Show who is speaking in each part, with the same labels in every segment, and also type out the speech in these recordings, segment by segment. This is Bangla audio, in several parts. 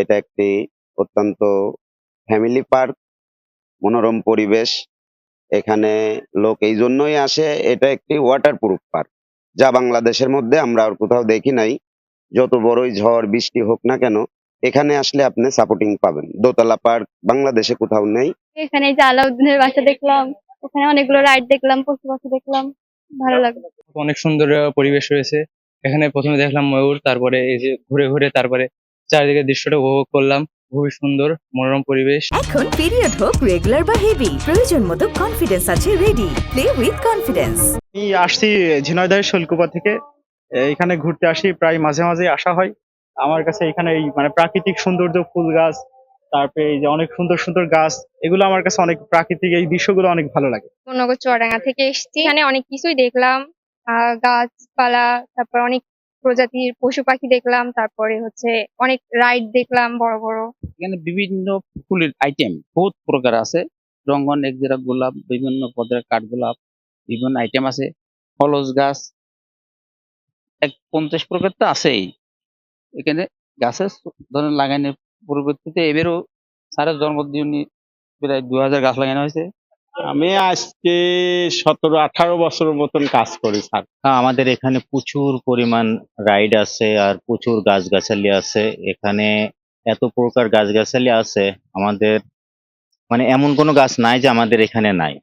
Speaker 1: এটা একটি অত্যন্ত ফ্যামিলি পার্ক, মনোরম পরিবেশ। এখানে লোক এই জন্যই আসে, এটা একটি ওয়াটার প্রুফ পার্ক, যা বাংলাদেশের মধ্যে আমরা আর কোথাও দেখি নাই। যত বড়ই ঝড় বৃষ্টি হোক না কেন, এখানে আসলে আপনি সাপোর্টিং পাবেন। দোতলা পার্ক বাংলাদেশে কোথাও নেই।
Speaker 2: এখানে এই যে আলাউদ্দিনের বাসা দেখলাম, ওখানে অনেকগুলো রাইড দেখলাম, পশু পাখি দেখলাম, ভালো লাগলো।
Speaker 3: অনেক সুন্দর পরিবেশ রয়েছে। এখানে প্রথমে দেখলাম ময়ূর, তারপরে এই যে ঘুরে ঘুরে তারপরে চারিদিকের দৃশ্যটা উপভোগ করলাম। খুবই সুন্দর মনোরম পরিবেশ।
Speaker 4: এখন পিরিয়ড হোক রেগুলার বা হেভি, প্রয়োজন মতো কনফিডেন্স আছে রেডি। Play with confidence.
Speaker 5: আমি আসছি ঝিনাইদহের শৈলকুপা থেকে। এখানে ঘুরতে আসি, প্রায় মাঝে মাঝে আসা হয়। আমার কাছে এখানে এই মানে প্রাকৃতিক সৌন্দর্য, ফুল গাছ, তারপরে এই যে অনেক সুন্দর সুন্দর গাছ, এগুলো আমার কাছে অনেক প্রাকৃতিক, এই দৃশ্যগুলো অনেক ভালো লাগে।
Speaker 2: নগর চুয়াডাঙ্গা থেকে এসেছি, এখানে অনেক কিছুই দেখলাম, গাছপালা, তারপর অনেক প্রজাতির পশু পাখি দেখলাম, তারপরে হচ্ছে অনেক রাইড দেখলাম বড় বড়।
Speaker 6: এখানে বিভিন্ন ফুলের আইটেম বহুত প্রকার আছে। রঙ্গন, একজোড়া গোলাপ, বিভিন্ন পদের কাঠগোলাপ, বিভিন্ন আইটেম আছে। ফলস গাছ 50 প্রকার তো আছেই। এখানে গাছের ধরেন লাগানোর পরবর্তীতে এবারও স্যারের জন্মদিনে প্রায় 2000 গাছ লাগানো হয়েছে।
Speaker 7: আমি আজকে 17-18 বছরের মতন কাজ করি স্যার।
Speaker 8: আমাদের এখানে প্রচুর পরিমাণ রাইড আছে আর প্রচুর গাছগাছালি আছে। এখানে এত প্রকার গাছগাছালি আছে, আমাদের মানে এমন কোনো গাছ নাই যে আমাদের এখানে নাই,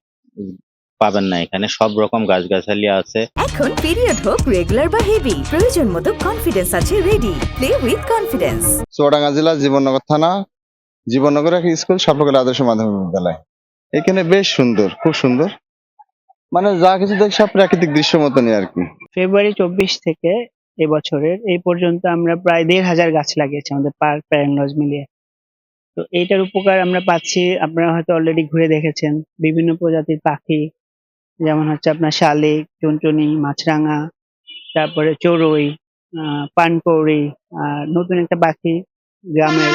Speaker 8: পাবেন না। এখানে সব রকম গাছগাছালি আছে।
Speaker 4: এখন পিরিয়ড হোক রেগুলার বা হেভি, প্রয়োজন মতো কনফিডেন্স আছে ready. Play with confidence.
Speaker 9: Chuadanga জেলা জীবননগর থানা, জীবননগর একটা স্কুল, সর্বকাল আদর্শ মাধ্যমিক বিদ্যালয়। এখানে বেশ সুন্দর, খুব সুন্দর, মানে যা কিছু দেখি সব প্রাকৃতিক দৃশ্য মতনই আর কি।
Speaker 10: ফেব্রুয়ারি 24 থেকে এবছরের এই পর্যন্ত আমরা প্রায় 1500 গাছ লাগিয়েছি আমাদের পার্ক প্যারেন্ট লজ মিলিয়ে। তো এইটার উপকার আমরা পাচ্ছি, আপনারা হয়তো অলরেডি ঘুরে দেখেছেন। বিভিন্ন প্রজাতির পাখি, যেমন হচ্ছে আপনার শালিক, টুনটুনি, মাছরাঙা, তারপরে চড়ুই, পানকৌড়ি, আর নতুন একটা পাখি গ্রামের,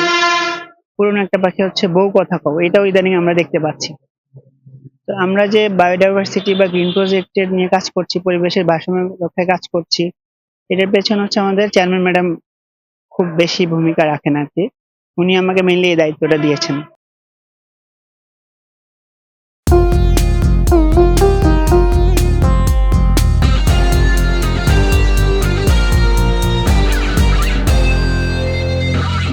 Speaker 10: পুরনো একটা পাখি হচ্ছে বউ কথা কও, এটাও ইদানিং আমরা দেখতে পাচ্ছি। তো আমরা যে বায়োডাইভার্সিটি বা গ্রিন প্রজেক্টের নিয়ে কাজ করছি, পরিবেশের ভারসাম্য রক্ষায় কাজ করছি, এটার পেছনে হচ্ছে আমাদের চেয়ারম্যান ম্যাডাম খুব বেশি ভূমিকা রাখেন আর কি। উনি আমাকে মেনলি এই দায়িত্বটা দিয়েছেন।